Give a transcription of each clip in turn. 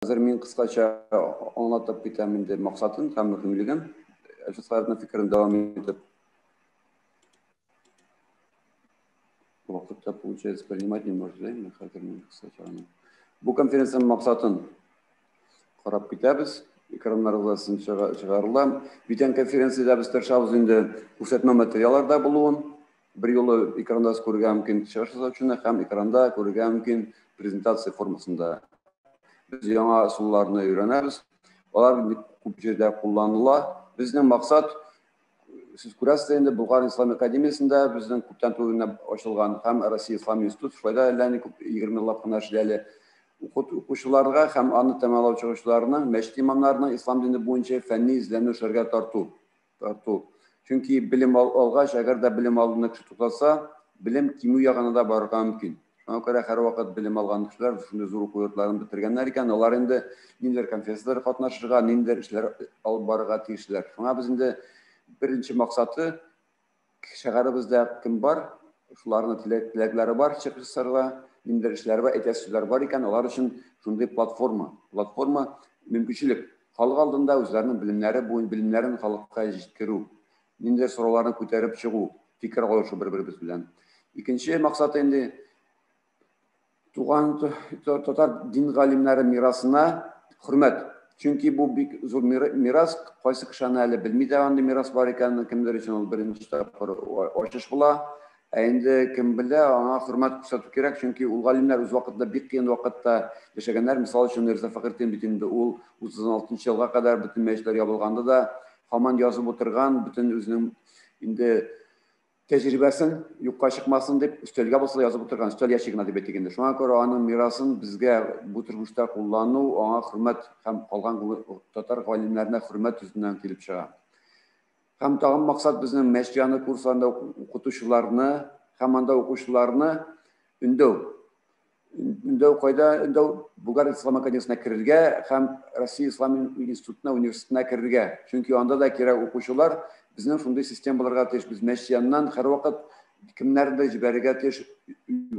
Hozir men qisqacha anlatib ketaman deb maqsadim ham muhimligim. Shu saytning fikrini davom etib vaqtda получается принимать не может, да? Bu konferensiyaning maqsadini qarab ketamiz. Ekranlarga chiqarilgan. Бүтән konferensiyada biz tirishamiz endi ko'rsatma materiallarda bo'lgan. Bir yo'li ekranda ko'rgan mumkin chiqish uchun ham ekranda ko'rgan mumkin prezentatsiya formasida. Biz yangi usullarni öğreniriz. Ular ko'p yerda qo'llaniladi. Bizning maqsad siz ko'rasiz endi Bulg'ar Islom akademiyasida bizning ko'pdan to'g'ri ochilgan ham Rossiya Islom instituti foyda 20 yillab qanashli o'quvchilarga ham аны tamamlovchi o'quvchilarning masjid imomlarining islom dini bo'yicha fanniy izlanishlarga tortuv. Chunki bilim olg'ach, agarda bilim olgani kishi to'xtasa, bilim kim yog'inida borgan mumkin. Şuna göre her vakit bilim algan kişiler, şimdi zor okuyatlarını bitirgenler iken, onlar indi ninder konferansiyelere katnaşırga, ninder işler alıp barıga tiyişler. Şuna bizim de birinci maksatı, şeharımızda kim var, şuların tilekleri var, çıkışlarla, ninder işler var, etesizler var iken, onlar için şunday platforma mümkünçülük. Halk aldığında özlerinin bilimlerin halkka жеткирүү, ninder sorularını көтеріп çıkuu, fikir koyuşu bir-birimiz bilen. İkinci maksatı indi, Tuğan Tatar din galimleri mirasına hürmet. Çünkü bu bir zor miras, qaysı kişinin әлі bilmeydi andi miras var ekanini kimler için ol birinci tapır açış bula. Endi kim bile ona hürmet ko'rsatу kerak. Çünkü ul galimler öz vaqtda bir qiyin vaqtda yaşaganlar. Misal üçün Mirza Fakhriddin bütünde ul 36 yılga kadar bütün meclisler yapılganda da hamon yazıp oturgan, bütün özünün indi tecrübesin yokka çıkmasın deyip üstelge basılı yazıp oturgan, üstel yaşıgın adip ettiğinde. Şuna göre onun mirasın bizge bu turguşta kullanı, ona hürmet, hem kalgan Tatar galimlerine hürmet yüzünden kelip çığa. Hem tağın maksat bizim meşriyanı kurslarında okutuşlarını, hem anda okuşlarını ündöv koyda, Bulgar İslam Akademiyası'na kirirge, hem Rossiya İslam İnstitutuna, üniversitesine kirirge. Çünkü onda da kira okuşular, bizning shunday sistem bo'larga tesh biz masjiddan har vaqt kimlardir jibariga tesh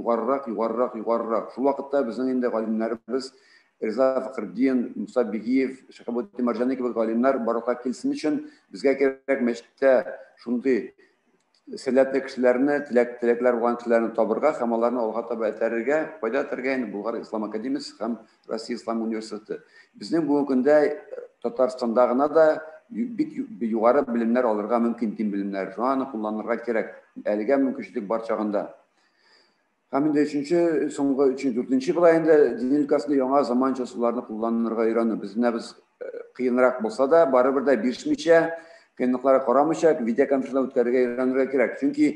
yuqoriroq. Shu vaqtda bizning endi olimlarimiz Mirza Fakhriddin, Musa Bigiyev, Shahabuddin Marjani gibi olimlar baroqqa kelsin uchun bizga kerak masjidda shunday salatli kishilarni, tilaklar bo'lgan kishilarni topirga, ham ularni olg'a tabi aytarga, foyda atarga endi Bulg'ar Islom akademiyasi ham Rossiya Islom universiteti. Bizning bugungi kunda Tatarston'dagina da yuqori bilimler alırga mümkün din bilimler. Şu an kullanılırga gerek. Eligen mümkünçülük bar çağında. Hem de dördüncü yılında din ülkesinde yana zamanca sularını kullanılırga öğrenir. Biz kıyınarak bolsa da baribir de birişmişe, kıyınlıklara qaramışa, video konferansiyalar ötkərgə öğrenirga gerek. Çünkü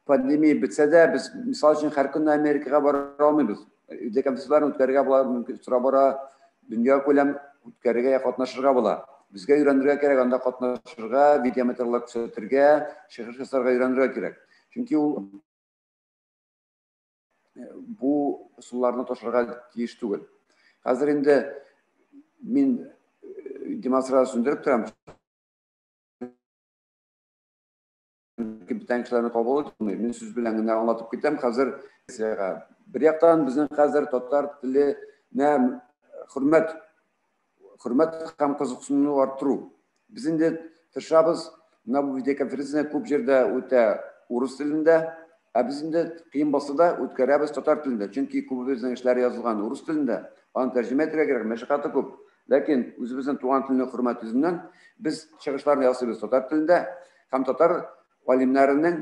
pandemiya bitse de biz misal için her gün Amerika'ya bara almayız. Video konferansiyalar ötkərgə bular mümkün sıra bara dünya ko'lam ötkərgə qatnaşırga bular. Bizga öğrenirge gerek, anda qatnaşırga, video materiallar ko'rsatirga, shahar jasarga öğrenirge gerek. Çünkü bu usullarni to'shirga tegish tugul. Hozir endi men demonstratsiya sundirib turaman. Bitan kishilarni qabul etmayman. Men siz bilan anlatib ketaman. Hozir bir yoqdan bizning hozir Tatar tiline hürmet ham qiziqishni orttiruv. Biz endi tirishamiz, mana bu video konferensiya ko'p yerda o'ta o'rus tilida, biz endi qiyin bo'lsa da o'tkazamiz Tatar tilida. Chunki ko'p bizning ishlar yozilgan o'rus tilida. Uni tarjima etishga kerak, mashaqqati ko'p. Lekin o'zimizning tugan tilini hurmat yüzünden biz chiqishlarni yozamiz Tatar tilida. Ham Tatar olimlarining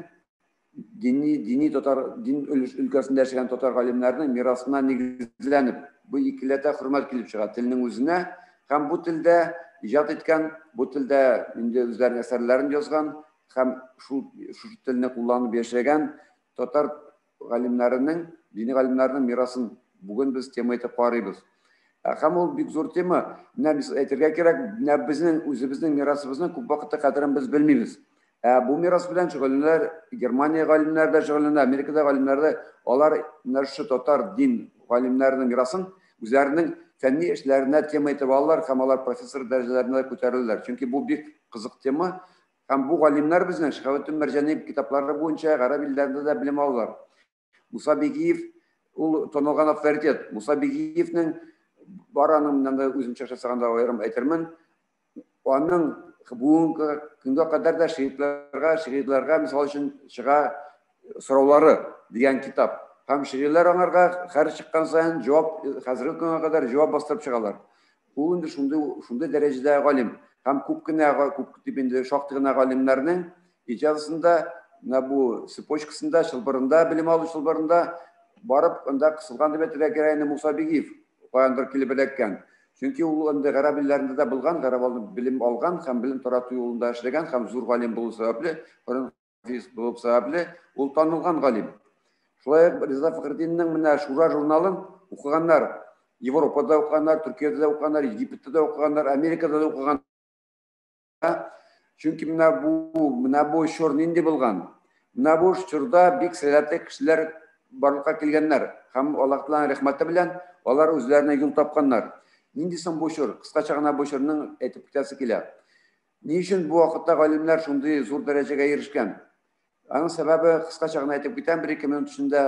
dini Tatar din ülkesinde yaşayan Tatar olimlarining mirasına negizlanib, bu ikkilata hurmat kelib chiqadi tilning o'zine. Hem bu tilde icat etken, bu tilde özlerinin eserlerini yazgan, hem şu tilini kullanıp yaşayan Tatar galimlerinin, dini galimlerinin mirasını bugün biz tema etip qarayız. Hem o bir zor tema, ne biz aytırga kerak, ne özümüzün mirasımızın ko'p vaqtda qadrini biz bilmeymiz. Bu miras bilen şug'ullanlar, Germaniya galimleri de şug'ullanlar, Amerika'da galimleri de, onlar şu Tatar din galimlerinin mirasını özlerinin fenni işlerine tema etip alırlar, hem onlar profesör derecelerine ko'tarilirler. Çünkü bu bir kızık tema. Hem bu galimler bizden Shahabuddin Marjani kitapları boyunca Arap illerinde de bilim alırlar. Musa Bigiyev, o tanılgan avtoritet. Musa Bigiyev'nin баранымнан да үземчә жасаганда аерым әйтермен. Аның бүгенге көнгә кадәр да шигырьләргә мисал өчен чыга сораулары дигән китап. Һәм шигырьләр аңарга һәр чыккан саен җавап, хәзерге көнгә кадәр җавап бастырып чыгалар. Ул инде шундый дәрәҗәдә галим. Һәм күп дип инде шактый гына галимнәрнең иҗазында, бу цепочкасында, чылбырында, белем алу чылбырында барып, анда кысылган дип әйтергә кирәк инде Муса Бигиев каяндыр килеп эләккән. Чөнки ул инде гарәп илләрендә дә булган, гарәп белем алган һәм белем тарату юлында эшләгән һәм зур галим булу сәбәпле, булып сәбәпле, ул танылган галим. Шулай Риза Фәхретдиннең менә Шура журналын укыганнар, Европада укыганнар, Төркиядә дә укыганнар, Египетта да укыганнар, Америкада да укыганнар. Чөнки менә бу чор нинди булган? Менә бу чорда бик сәләтле кешеләр барлыкка килгәннәр һәм Аллаһның рәхмәте белән алар үзләренә юл тапканнар. Нинди соң бу чор? Кыскача гына бу чорның әйтеп китәсе килә. Ни өчен бу вакытта галимнәр шундый зур дәрәҗәгә ирешкән? Аның сәбәбе кыскача гына әйтеп китәм, 1-2 минут эчендә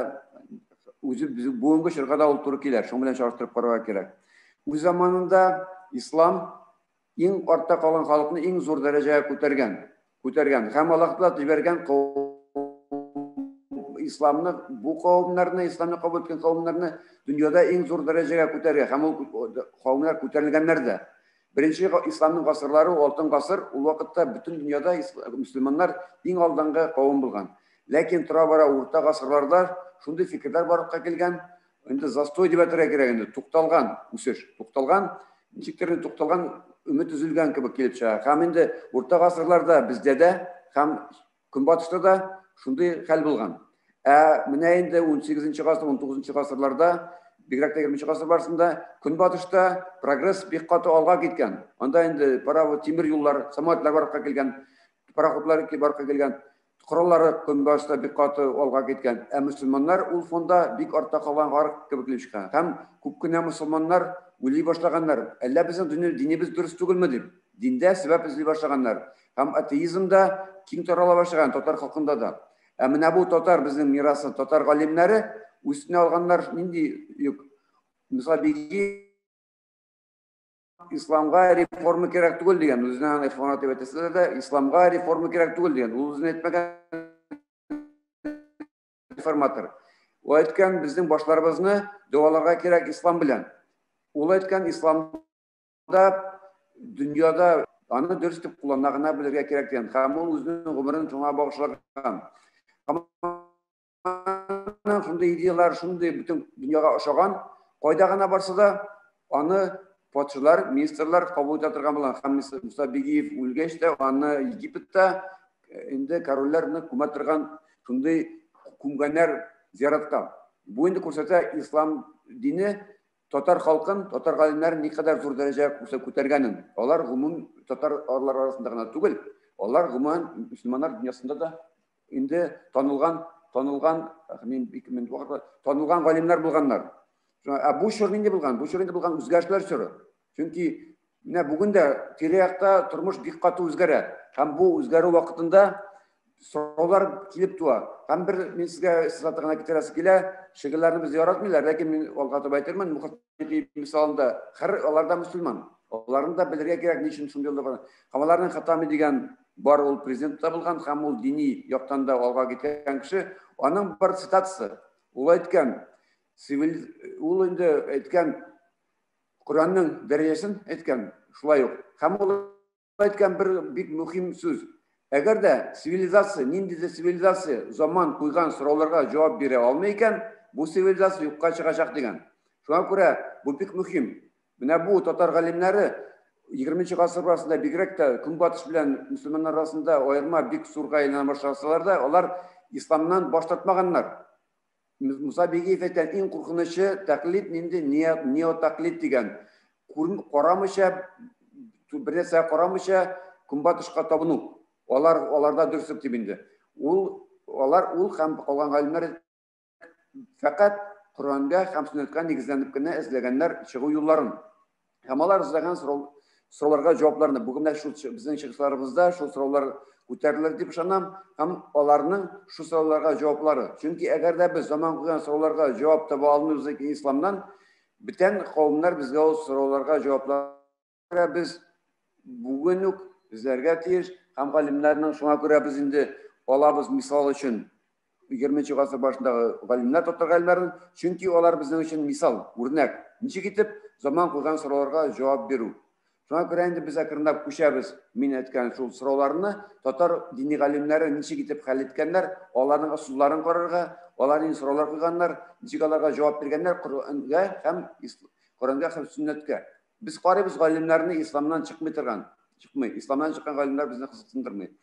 үзе бүгенге чорга да ул туры килә. Шуның белән чагыштырып карарга кирәк. Үз заманында ислам иң артта калган халыкны иң зур дәрәҗәгә күтәргән һәм Аллаһ җибәргән исламны, бу кавымнарны, исламны кабул иткән кавымнарны дөньяда иң зур дәрәҗәгә күтәргән һәм ул кавымнар күтәрелгәннәр дә. Беренче исламның гасырлары, алтын гасыр, ул вакытта бөтен дөньяда мөселманнар иң алдынгы кавым булган. Ләкин тора-бара урта гасырларда шундый фикерләр барлыкка килгән, инде застой дип әйтергә кирәк инде, тукталган үсеш, ничектер тукталган, өмет үзелгән кебек килеп чыга. Һәм инде урта гасырларда бездә дә һәм Көнбатышта да шундый хәл булган. Менә инде 18-нче гасыр, 19-нчы гасырларда, бигрәк тә 20-нче гасыр барысында Көнбатышта прогресс бик каты алга киткән. Анда инде паровод, тимер юллар, самолетлар барлыкка килгән, пароходлар барлыкка килгән, кораллары Көнбатышта бик каты алга киткән. Мөселманнар ул фонда бик артта калган гарык кебек килеп чыга. Һәм күп кенә мөселманнар уйлый башлаганнар. Әллә безнең динебез дөрес түгелме дип. Диндә сәбәп эзли башлаганнар. Һәм атеизмда киң тарала башлаган татар халкында да. Менә бу татар безнең мирасы, татар галимнәре үстенә алганнар нинди юк. Муса Бигиев исламга реформа кирәк түгел дигән. Үзенең реформа дип әйтәсе дә исламга реформа кирәк түгел дигән. Ул үзенә әйтмәгән реформатор. Ул әйткән безнең башларыбызны дуаларга кирәк ислам белән. Ул әйткән исламда дөньяда аны дөрес дип куллана белергә кирәк дигән. Һәм ул үзенең гомерен шуңа багышлаган. Шундый идеялар, шундый бөтен дөньяга ошаган, кайда гына барса да аны патшалар, министрлар кабул итә торган булган. Һәм Муса Бигиев үлгәч тә аны Египетта инде корольләрне күмә торган шундый күмгәннәр зиярәткә. Бу инде күрсәтә ислам дине татар халкын, татар галимнәрен никадәр зур дәрәҗәгә күтәргәнен. Алар гомум татарлар арасында гына түгел, алар гомумән мөселманнар дөньясында да инде танылган галимнәр булганнар. Бу чор нинди булган? Бу чор инде булган үзгәрешләр чоры. Чөнки менә бүген дә тирә-якта тормыш бик каты үзгәрә. Һәм бу үзгәрү вакытында сораулар килеп туа. Һәм бер мин сезгә сатыгына китерәсе килә, шигырьләрне без яратмыйлар, ләкин мин алга таба әйтермен, Мөхәммәд мисалында аларда мөселман. Аларны да белергә кирәк, ни өчен шундый булган. Һәм аларның Хатами дигән бар ул президентта булган һәм ул дини яктан да алга киткән кеше, аның бер цитатасы. Ул әйткән, ул инде әйткән Коранның дәрәҗәсен әйткән, шулай ук. Һәм ул әйткән бер бик мөһим сүз. Әгәр дә цивилизация, нинди цивилизация заман куйган сорауларга җавап бирә алмый икән, бу цивилизация юкка чыгачак дигән. Шуңа күрә бу бик мөһим. Менә бу татар галимнәре 20-нчы гасыр арасында бигрәк тә Көнбатыш белән мөселманнар арасында аерма бик зурга әйләнә башласалар да, алар исламнан баш тартмаганнар. Муса Бигиев әйткән иң куркынычы тәклид нинди неотаклид дигән. Карамыйча, бер нәрсә карамыйча Көнбатышка табыну. Аларда дөресеп дип инде. Ул һәм калган галимнәр фақат Коранга һәм Сүннәткә нигезләнеп кенә эзләгәннәр чыгу юлларын. Һәм алар эзләгән сорауларга җавапларны бүген шул безнең чыгышларыбызда шул сораулар күтәрелер дип ышанам, һәм аларның шу сорауларга җаваплары. Чөнки әгәр дә без заман куйган сорауларга җавап таба алмыйбыз икән исламнан, Бүтән кавымнар безгә ул сорауларга җавапларга без бүген үк эзләргә тиеш һәм галимнәрнең шуңа күрә без инде алабыз мисал өчен 20 гасыр башындагы галимнәр, татар галимнәрен, чөнки алар безнең өчен мисал, үрнәк. Ничек итеп заман куйган сорауларга җавап бирү. Шуңа күрә инде без әкренләп күчәбез. Мин әйткән шул сорауларны татар дини галимнәре ничек итеп хәл иткәннәр, аларның ысулларын карарга, аларның сораулар куйганнар, ничек аларга җавап биргәннәр Коръәнгә һәм Сөннәткә. Без карыйбыз галимнәрне исламнан чыкмый торган, исламнан чыккан галимнәр безне кызыксындырмый.